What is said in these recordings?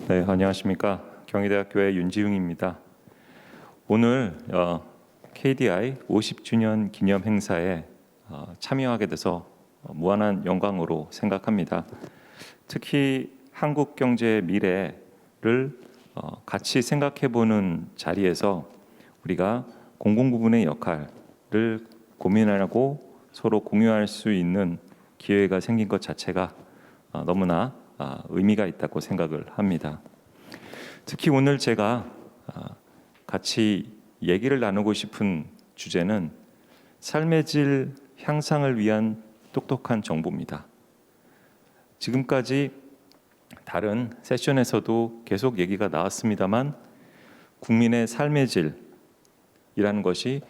네, 안녕하십니까. 경희대학교의 윤지웅입니다. 오늘 KDI 50주년 기념 행사에 참여하게 돼서 무한한 영광으로 생각합니다. 특히 한국 경제의 미래를 같이 생각해보는 자리에서 우리가 공공부문의 역할을 고민하고 서로 공유할 수 있는 기회가 생긴 것 자체가 너무나 의미가 있다고 생각을 합니다. 특히 오늘 제가 같이 얘기를 나누고 싶은 주제는 삶의 질 향상을 위한 똑똑한 정보입니다. 지금까지 다른 세션에서도 계속 얘기가 나왔습니다만 국민의 삶의 질이라는 것이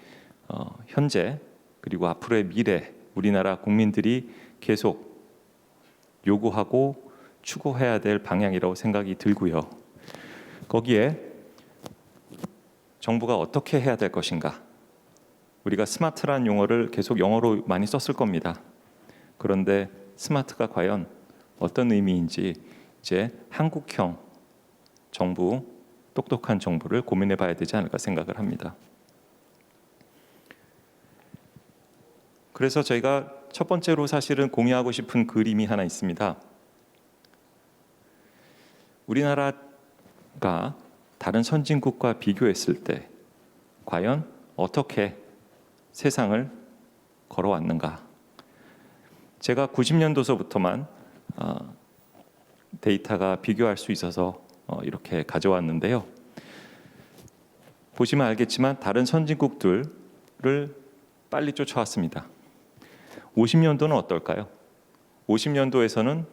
현재 그리고 앞으로의 미래 우리나라 국민들이 계속 요구하고 추구해야 될 방향이라고 생각이 들고요. 거기에 정부가 어떻게 해야 될 것인가? 우리가 스마트란 용어를 계속 영어로 많이 썼을 겁니다. 그런데 스마트가 과연 어떤 의미인지 이제 한국형 정부, 똑똑한 정부를 고민해 봐야 되지 않을까 생각을 합니다. 그래서 저희가 첫 번째로 사실은 공유하고 싶은 그림이 하나 있습니다. 우리나라가 다른 선진국과 비교했을 때 과연 어떻게 세상을 걸어왔는가? 제가 90년도서부터만 데이터가 비교할 수 있어서 이렇게 가져왔는데요. 보시면 알겠지만 다른 선진국들을 빨리 쫓아왔습니다. 50년도는 어떨까요? 50년도에서는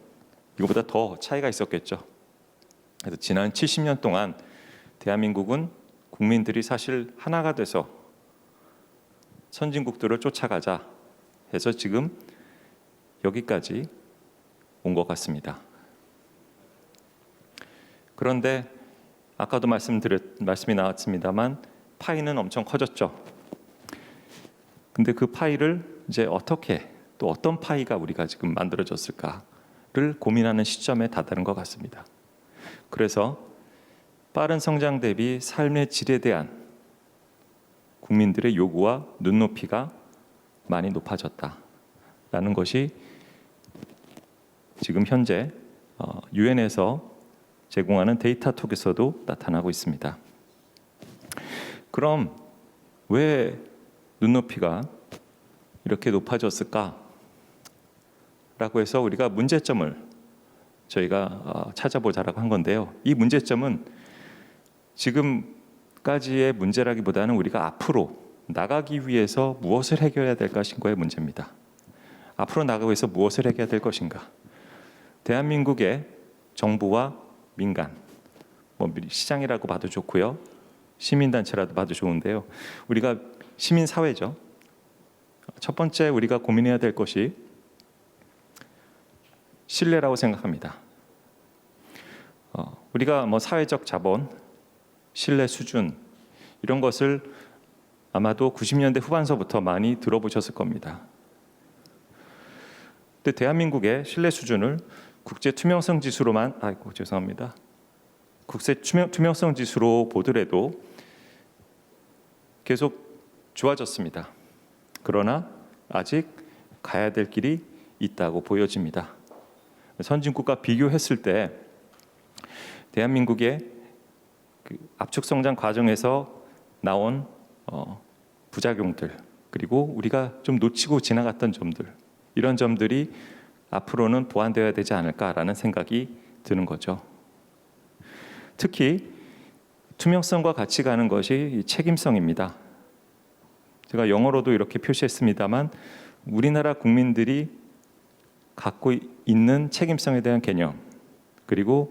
이거보다 더 차이가 있었겠죠. 그래서 지난 70년 동안 대한민국은 국민들이 사실 하나가 돼서 선진국들을 쫓아가자 해서 지금 여기까지 온 것 같습니다. 그런데 아까도 말씀이 나왔습니다만 파이는 엄청 커졌죠. 근데 그 파이를 이제 어떻게 또 어떤 파이가 우리가 지금 만들어졌을까를 고민하는 시점에 다다른 것 같습니다. 그래서 빠른 성장 대비 삶의 질에 대한 국민들의 요구와 눈높이가 많이 높아졌다라는 것이 지금 현재 유엔에서 제공하는 데이터톡에서도 나타나고 있습니다. 그럼 왜 눈높이가 이렇게 높아졌을까? 라고 해서 우리가 문제점을 저희가 찾아보자라고 한 건데요. 이 문제점은 지금까지의 문제라기보다는 우리가 앞으로 나가기 위해서 무엇을 해결해야 될 것인가의 문제입니다. 앞으로 나가기 위해서 무엇을 해결해야 될 것인가? 대한민국의 정부와 민간, 시장이라고 봐도 좋고요. 시민단체라도 봐도 좋은데요. 우리가 시민사회죠. 첫 번째 우리가 고민해야 될 것이 신뢰라고 생각합니다. 우리가 사회적 자본, 신뢰 수준 이런 것을 아마도 90년대 후반서부터 많이 들어보셨을 겁니다. 근데 대한민국의 신뢰 수준을 국제 투명성 지수로만 국제 투명성 지수로 보더라도 계속 좋아졌습니다. 그러나 아직 가야 될 길이 있다고 보여집니다. 선진국과 비교했을 때 대한민국의 그 압축 성장 과정에서 나온 부작용들 그리고 우리가 좀 놓치고 지나갔던 점들 이런 점들이 앞으로는 보완되어야 되지 않을까라는 생각이 드는 거죠. 특히 투명성과 같이 가는 것이 책임성입니다. 제가 영어로도 이렇게 표시했습니다만 우리나라 국민들이 갖고 있는 책임성에 대한 개념 그리고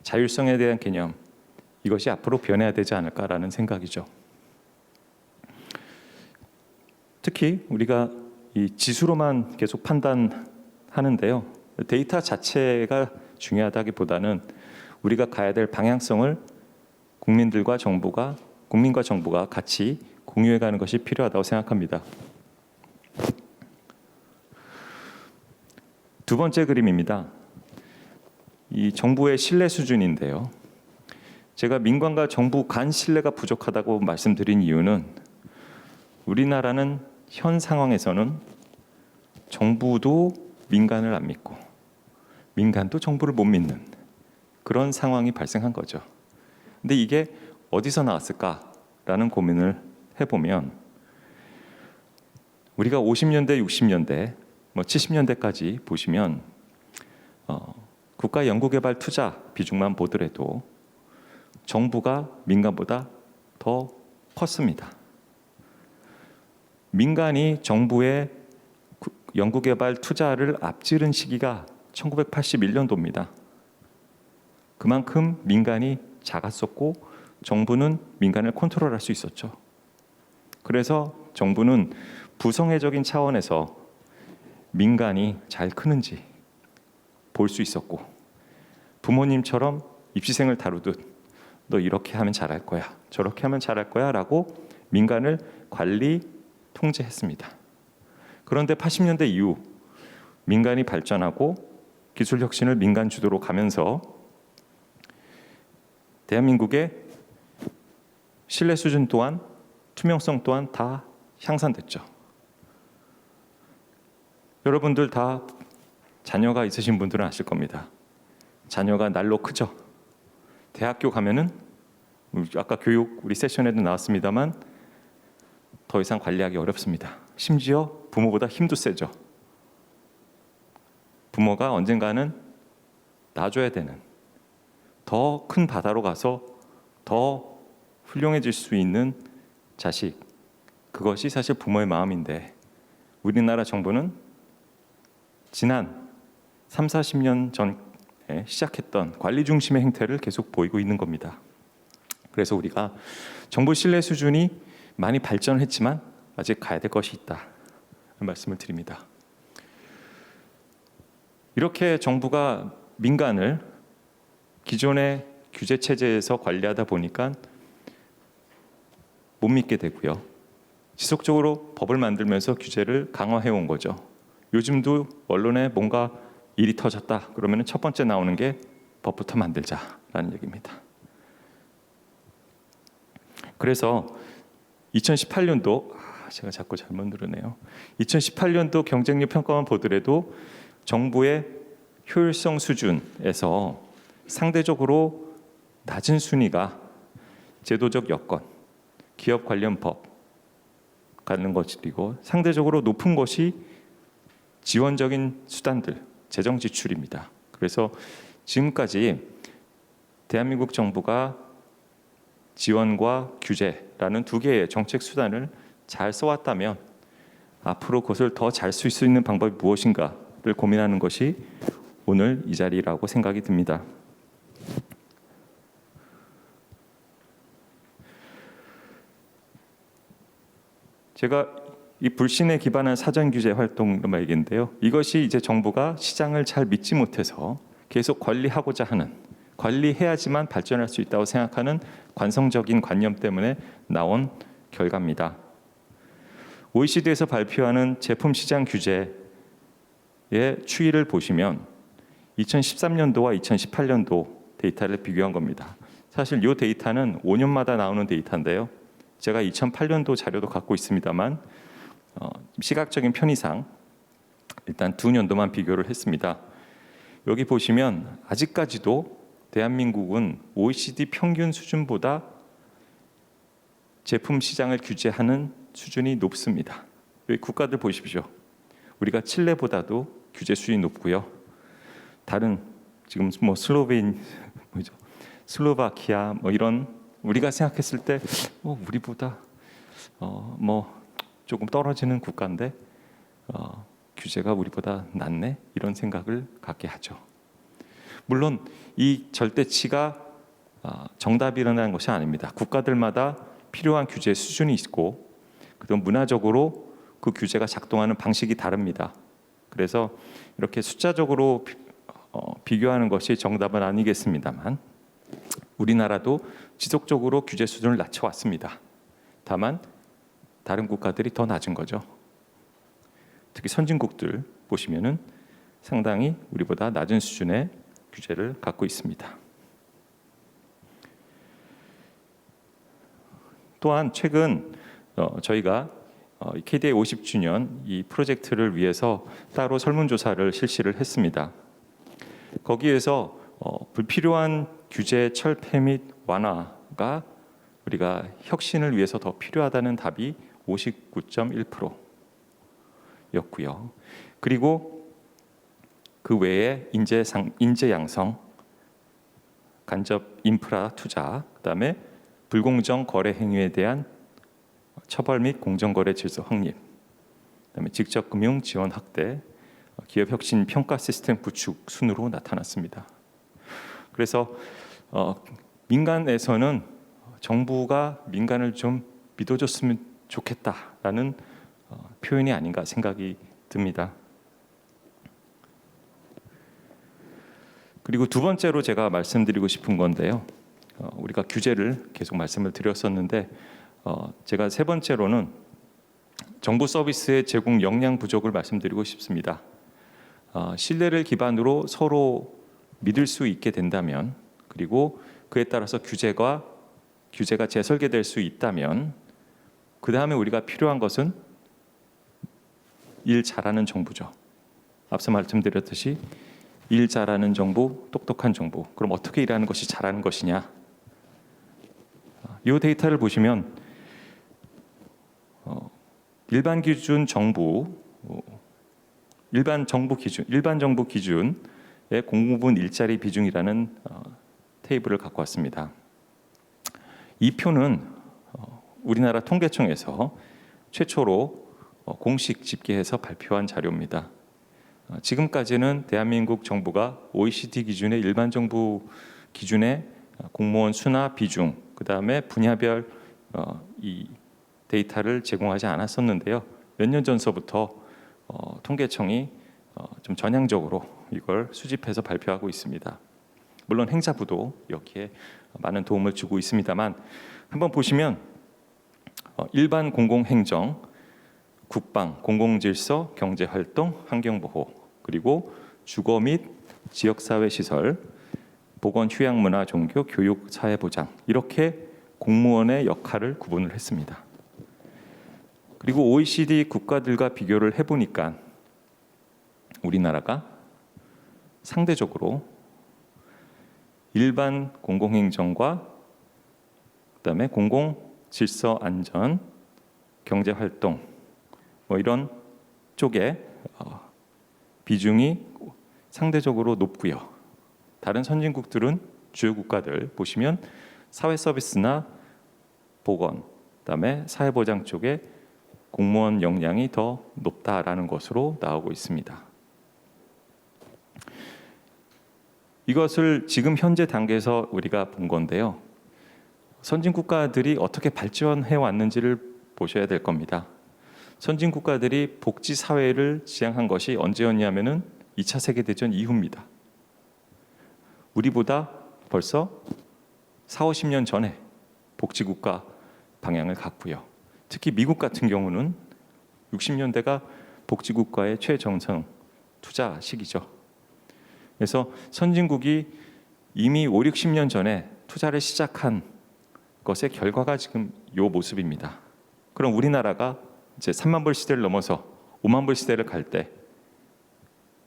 자율성에 대한 개념 이것이 앞으로 변해야 되지 않을까라는 생각이죠. 특히 우리가 이 지수로만 계속 판단하는데요. 데이터 자체가 중요하다기보다는 우리가 가야 될 방향성을 국민과 정부가 같이 공유해가는 것이 필요하다고 생각합니다. 두 번째 그림입니다. 이 정부의 신뢰 수준인데요. 제가 민간과 정부 간 신뢰가 부족하다고 말씀드린 이유는 우리나라는 현 상황에서는 정부도 민간을 안 믿고 민간도 정부를 못 믿는 그런 상황이 발생한 거죠. 근데 이게 어디서 나왔을까라는 고민을 해보면 우리가 50년대, 60년대, 70년대까지 보시면 국가 연구개발 투자 비중만 보더라도 정부가 민간보다 더 컸습니다. 민간이 정부의 연구개발 투자를 앞지른 시기가 1981년도입니다. 그만큼 민간이 작았었고 정부는 민간을 컨트롤할 수 있었죠. 그래서 정부는 부성애적인 차원에서 민간이 잘 크는지 볼 수 있었고 부모님처럼 입시생을 다루듯 너 이렇게 하면 잘할 거야, 저렇게 하면 잘할 거야 라고 민간을 관리, 통제했습니다. 그런데 80년대 이후 민간이 발전하고 기술 혁신을 민간 주도로 가면서 대한민국의 신뢰 수준 또한 투명성 또한 다 향상됐죠. 여러분들 다 자녀가 있으신 분들은 아실 겁니다. 자녀가 날로 크죠. 대학교 가면은 아까 교육 우리 세션에도 나왔습니다만 더 이상 관리하기 어렵습니다. 심지어 부모보다 힘도 세죠. 부모가 언젠가는 놔줘야 되는 더 큰 바다로 가서 더 훌륭해질 수 있는 자식, 그것이 사실 부모의 마음인데 우리나라 정부는 지난 3, 40년 전에 시작했던 관리 중심의 행태를 계속 보이고 있는 겁니다. 그래서 우리가 정부 신뢰 수준이 많이 발전했지만 아직 가야 될 것이 있다 말씀을 드립니다. 이렇게 정부가 민간을 기존의 규제 체제에서 관리하다 보니까 못 믿게 되고요. 지속적으로 법을 만들면서 규제를 강화해 온 거죠. 요즘도 언론에 뭔가 일이 터졌다 그러면 첫 번째 나오는 게 법부터 만들자라는 얘기입니다. 그래서 2018년도 제가 자꾸 잘못 누르네요. 2018년도 경쟁력 평가만 보더라도 정부의 효율성 수준에서 상대적으로 낮은 순위가 제도적 여건, 기업 관련 법 가는 것이고 상대적으로 높은 것이 지원적인 수단들, 재정 지출입니다. 그래서 지금까지 대한민국 정부가 지원과 규제라는 두 개의 정책 수단을 잘 써왔다면 앞으로 그것을 더 잘 쓸 수 있는 방법이 무엇인가를 고민하는 것이 오늘 이 자리라고 생각이 듭니다. 제가 이 불신에 기반한 사전 규제 활동을 얘기인데요. 이것이 이제 정부가 시장을 잘 믿지 못해서 계속 관리하고자 하는, 관리해야지만 발전할 수 있다고 생각하는 관성적인 관념 때문에 나온 결과입니다. OECD에서 발표하는 제품 시장 규제의 추이를 보시면 2013년도와 2018년도 데이터를 비교한 겁니다. 사실 이 데이터는 5년마다 나오는 데이터인데요. 제가 2008년도 자료도 갖고 있습니다만 시각적인 편의상 일단 두 년도만 비교를 했습니다. 여기 보시면 아직까지도 대한민국은 OECD 평균 수준보다 제품 시장을 규제하는 수준이 높습니다. 여기 국가들 보십시오. 우리가 칠레보다도 규제 수준이 높고요. 다른 지금 슬로바키아 이런 우리가 생각했을 때 우리보다 조금 떨어지는 국가인데 규제가 우리보다 낫네 이런 생각을 갖게 하죠. 물론 이 절대치가 정답이라는 것이 아닙니다. 국가들마다 필요한 규제 수준이 있고 그다음 문화적으로 그 규제가 작동하는 방식이 다릅니다. 그래서 이렇게 숫자적으로 비교하는 것이 정답은 아니겠습니다만 우리나라도 지속적으로 규제 수준을 낮춰왔습니다. 다만 다른 국가들이 더 낮은 거죠. 특히 선진국들 보시면은 상당히 우리보다 낮은 수준의 규제를 갖고 있습니다. 또한 최근 저희가 KDA 50주년 이 프로젝트를 위해서 따로 설문조사를 실시를 했습니다. 거기에서 불필요한 규제 철폐 및 완화가 우리가 혁신을 위해서 더 필요하다는 답이 59.1%였고요. 그리고 그 외에 인재 양성, 간접 인프라 투자, 그다음에 불공정 거래 행위에 대한 처벌 및 공정거래 질서 확립, 그다음에 직접 금융 지원 확대, 기업 혁신 평가 시스템 구축 순으로 나타났습니다. 그래서 민간에서는 정부가 민간을 좀 믿어줬으면 좋겠다라는 표현이 아닌가 생각이 듭니다. 그리고 두 번째로 제가 말씀드리고 싶은 건데요. 우리가 규제를 계속 말씀을 드렸었는데 제가 세 번째로는 정부 서비스의 제공 역량 부족을 말씀드리고 싶습니다. 신뢰를 기반으로 서로 믿을 수 있게 된다면, 그리고 그에 따라서 규제가 재설계될 수 있다면, 그 다음에 우리가 필요한 것은 일 잘하는 정부죠. 앞서 말씀드렸듯이 일 잘하는 정부, 똑똑한 정부. 그럼 어떻게 일하는 것이 잘하는 것이냐? 이 데이터를 보시면 일반 정부 기준의 공무원 일자리 비중이라는 테이블을 갖고 왔습니다. 이 표는 우리나라 통계청에서 최초로 공식 집계해서 발표한 자료입니다. 지금까지는 대한민국 정부가 OECD 기준의 일반 정부 기준의 공무원 수나 비중, 그 다음에 분야별 이 데이터를 제공하지 않았었는데요. 몇 년 전서부터 통계청이 좀 전향적으로 이걸 수집해서 발표하고 있습니다. 물론 행자부도 여기에 많은 도움을 주고 있습니다만, 한번 보시면 일반 공공행정, 국방, 공공질서, 경제활동, 환경보호, 그리고 주거 및 지역사회시설, 보건, 휴양, 문화, 종교, 교육, 사회보장, 이렇게 공무원의 역할을 구분을 했습니다. 그리고 OECD 국가들과 비교를 해보니까 우리나라가 상대적으로 일반 공공행정과 그다음에 공공질서 안전, 경제활동 이런 쪽에 비중이 상대적으로 높고요. 다른 선진국들은 주요 국가들 보시면 사회 서비스나 보건, 그다음에 사회보장 쪽에 공무원 역량이 더 높다라는 것으로 나오고 있습니다. 이것을 지금 현재 단계에서 우리가 본 건데요. 선진 국가들이 어떻게 발전해 왔는지를 보셔야 될 겁니다. 선진 국가들이 복지 사회를 지향한 것이 언제였냐면은 2차 세계대전 이후입니다. 우리보다 벌써 40-50년 전에 복지국가 방향을 갔고요. 특히 미국 같은 경우는 60년대가 복지국가의 최정성 투자 시기죠. 그래서 선진국이 이미 50-60년 전에 투자를 시작한 것의 결과가 지금 이 모습입니다. 그럼 우리나라가 이제 3만 불 시대를 넘어서 5만 불 시대를 갈 때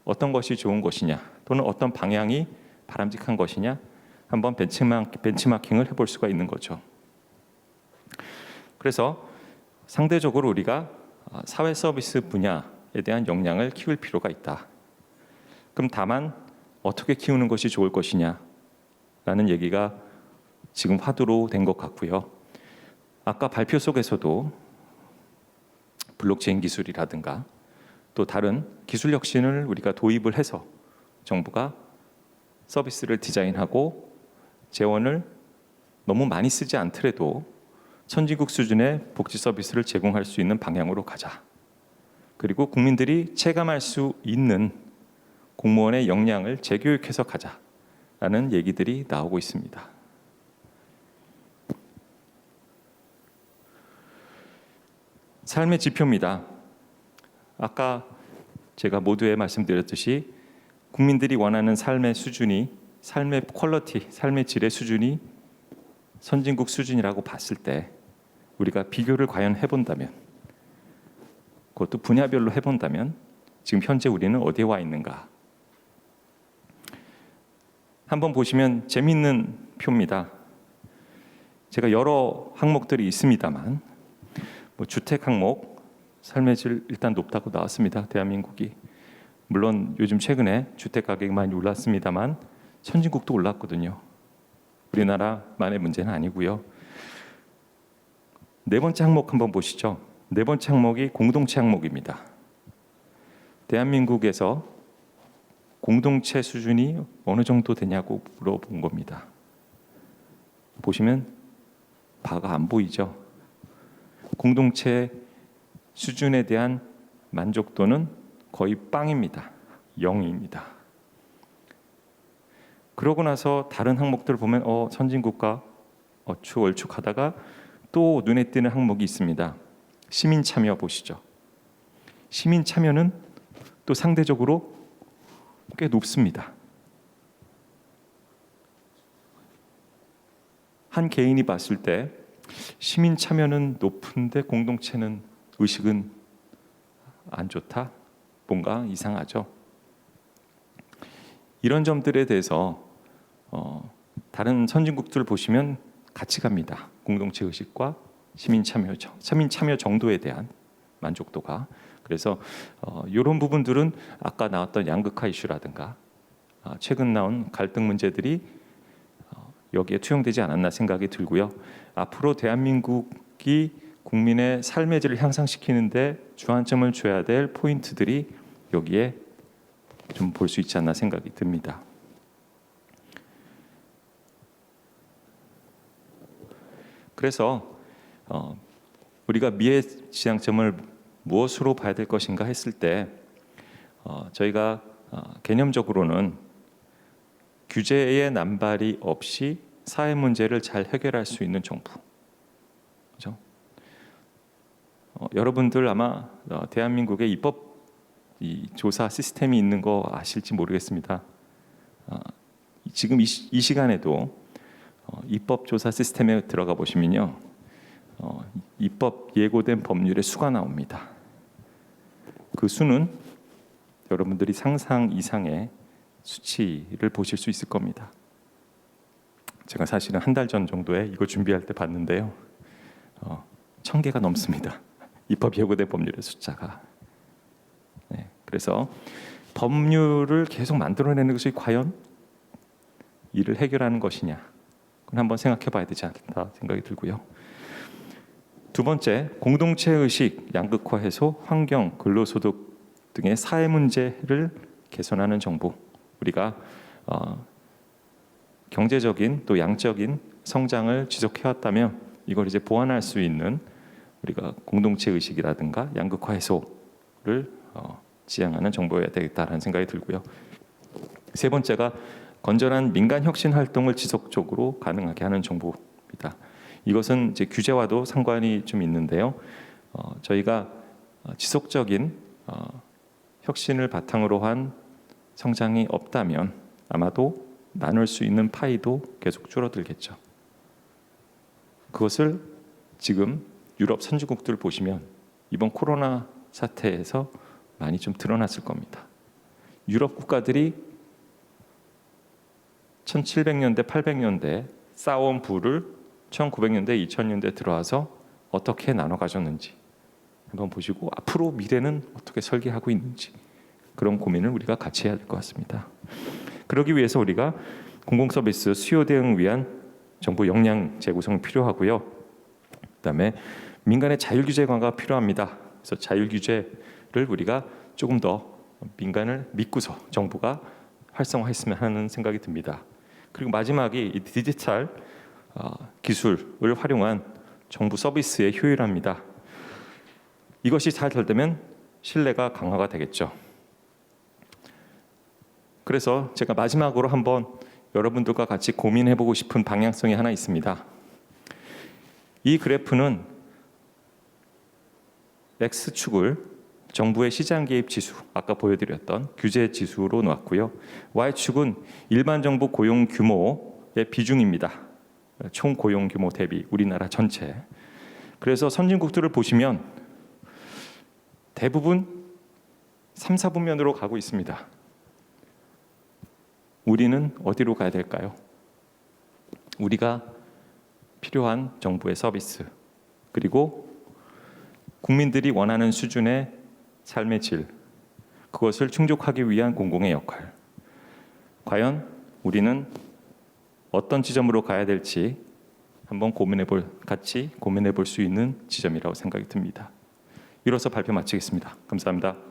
어떤 것이 좋은 것이냐, 또는 어떤 방향이 바람직한 것이냐, 한번 벤치마킹을 해볼 수가 있는 거죠. 그래서 상대적으로 우리가 사회 서비스 분야에 대한 역량을 키울 필요가 있다. 그럼 다만 어떻게 키우는 것이 좋을 것이냐라는 얘기가 지금 화두로 된 것 같고요. 아까 발표 속에서도 블록체인 기술이라든가 또 다른 기술 혁신을 우리가 도입을 해서 정부가 서비스를 디자인하고 재원을 너무 많이 쓰지 않더라도 선진국 수준의 복지 서비스를 제공할 수 있는 방향으로 가자. 그리고 국민들이 체감할 수 있는 공무원의 역량을 재교육해서 가자라는 얘기들이 나오고 있습니다. 삶의 지표입니다. 아까 제가 모두에 말씀드렸듯이 국민들이 원하는 삶의 수준이, 삶의 퀄리티, 삶의 질의 수준이 선진국 수준이라고 봤을 때 우리가 비교를 과연 해본다면, 그것도 분야별로 해본다면 지금 현재 우리는 어디에 와 있는가? 한번 보시면 재미있는 표입니다. 제가 여러 항목들이 있습니다만 주택 항목, 삶의 질 일단 높다고 나왔습니다. 대한민국이. 물론 요즘 최근에 주택 가격이 많이 올랐습니다만 선진국도 올랐거든요. 우리나라만의 문제는 아니고요. 네 번째 항목 한번 보시죠. 네 번째 항목이 공동체 항목입니다. 대한민국에서 공동체 수준이 어느 정도 되냐고 물어본 겁니다. 보시면 바가 안 보이죠. 공동체 수준에 대한 만족도는 거의 빵입니다. 0입니다. 그러고 나서 다른 항목들을 보면 선진국가 얼추얼추하다가 또 눈에 띄는 항목이 있습니다. 시민 참여 보시죠. 시민 참여는 또 상대적으로 꽤 높습니다. 한 개인이 봤을 때 시민 참여는 높은데 공동체는 의식은 안 좋다? 뭔가 이상하죠. 이런 점들에 대해서 다른 선진국들 보시면 같이 갑니다. 공동체 의식과 시민 참여 정도에 대한 만족도가. 그래서 이런 부분들은 아까 나왔던 양극화 이슈라든가 최근 나온 갈등 문제들이 여기에 투영되지 않았나 생각이 들고요. 앞으로 대한민국이 국민의 삶의 질을 향상시키는데 주안점을 줘야 될 포인트들이 여기에 좀 볼 수 있지 않나 생각이 듭니다. 그래서 우리가 미래 지향점을 무엇으로 봐야 될 것인가 했을 때 저희가 개념적으로는 규제의 남발이 없이 사회 문제를 잘 해결할 수 있는 정부. 그렇죠? 여러분들 아마 대한민국의 입법 조사 시스템이 있는 거 아실지 모르겠습니다. 지금 이 시간에도 입법 조사 시스템에 들어가 보시면요, 입법 예고된 법률의 수가 나옵니다. 그 수는 여러분들이 상상 이상의 수치를 보실 수 있을 겁니다. 제가 사실은 한 달 전 정도에 이거 준비할 때 봤는데요, 1000개가 넘습니다. 입법 예고된 법률의 숫자가. 네, 그래서 법률을 계속 만들어내는 것이 과연 이를 해결하는 것이냐, 그건 한번 생각해 봐야 되지 않나 생각이 들고요. 두 번째, 공동체 의식, 양극화 해소, 환경, 근로소득 등의 사회 문제를 개선하는 정부. 우리가 경제적인 또 양적인 성장을 지속해왔다면 이걸 이제 보완할 수 있는 우리가 공동체 의식이라든가 양극화 해소를 지향하는 정부여야 되겠다라는 생각이 들고요. 세 번째가 건전한 민간 혁신 활동을 지속적으로 가능하게 하는 정부입니다. 이것은 이제 규제와도 상관이 좀 있는데요. 저희가 지속적인 혁신을 바탕으로 한 성장이 없다면 아마도 나눌 수 있는 파이도 계속 줄어들겠죠. 그것을 지금 유럽 선진국들 보시면 이번 코로나 사태에서 많이 좀 드러났을 겁니다. 유럽 국가들이 1700년대, 800년대 쌓아온 부를 1900년대, 2000년대 들어와서 어떻게 나눠 가졌는지 한번 보시고 앞으로 미래는 어떻게 설계하고 있는지 그런 고민을 우리가 같이 해야 될 것 같습니다. 그러기 위해서 우리가 공공서비스 수요 대응을 위한 정부 역량 재구성이 필요하고요. 그다음에 민간의 자율규제 강화가 필요합니다. 그래서 자율규제를 우리가 조금 더 민간을 믿고서 정부가 활성화했으면 하는 생각이 듭니다. 그리고 마지막이 이 디지털 기술을 활용한 정부 서비스의 효율화입니다. 이것이 잘 되면 신뢰가 강화가 되겠죠. 그래서 제가 마지막으로 한번 여러분들과 같이 고민해보고 싶은 방향성이 하나 있습니다. 이 그래프는 X축을 정부의 시장 개입 지수, 아까 보여드렸던 규제 지수로 놓았고요. Y축은 일반 정부 고용 규모의 비중입니다. 총 고용 규모 대비 우리나라 전체. 그래서 선진국들을 보시면 대부분 3, 4분면으로 가고 있습니다. 우리는 어디로 가야 될까요? 우리가 필요한 정부의 서비스, 그리고 국민들이 원하는 수준의 삶의 질, 그것을 충족하기 위한 공공의 역할. 과연 우리는 어떤 지점으로 가야 될지 한번 같이 고민해 볼 수 있는 지점이라고 생각이 듭니다. 이로써 발표 마치겠습니다. 감사합니다.